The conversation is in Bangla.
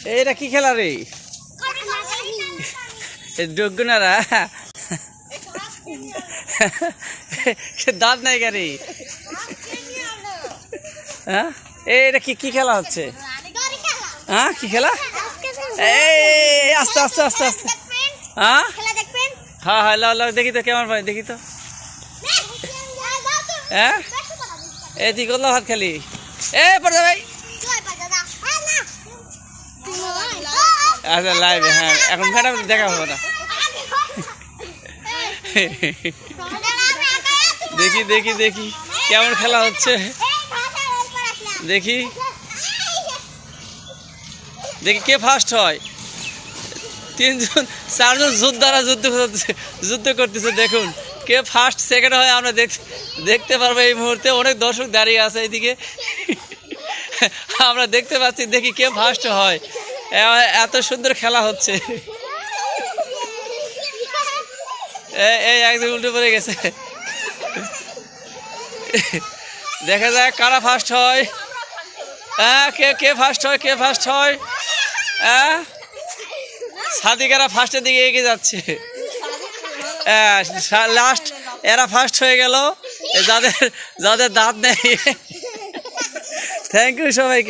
এটা কি খেলা রে? ডগুনারা দাঁত নাই গাড়ি। হ্যাঁ এটা কি কি খেলা হচ্ছে? হ্যাঁ কি খেলা? এই আস্তে আস্তে আস্তে আস্তে। হ্যাঁ হ্যাঁ হ্যাঁ লাও লাও দেখি তো কেমন ভাই দেখি তো। হ্যাঁ এই তুই করলো হাত খালি এ পড়ে ভাই। আচ্ছা লাইভে হ্যাঁ এখন ম্যাডাম দেখা হবে না। দেখি দেখি দেখি কেমন খেলা হচ্ছে দেখি দেখি কে ফার্স্ট হয়। তিনজন চারজন যুদ্ধ করতেছে দেখুন কে ফার্স্ট সেকেন্ড হয় আমরা দেখতে পারবো এই মুহূর্তে। অনেক দর্শক দাঁড়িয়ে আছে এইদিকে আমরা দেখতে পাচ্ছি দেখি কে ফার্স্ট হয়। এত সুন্দর খেলা হচ্ছে। এই একদম উল্টে পড়ে গেছে। দেখা যাক কারা ফার্স্ট হয়। হ্যাঁ কে কে ফার্স্ট হয় কে ফার্স্ট হয়। হ্যাঁ সাদিকারা ফার্স্টের দিকে এগিয়ে যাচ্ছে। লাস্ট এরা ফার্স্ট হয়ে গেল যাদের যাদের দাঁত নেই। থ্যাংক ইউ সবাইকে।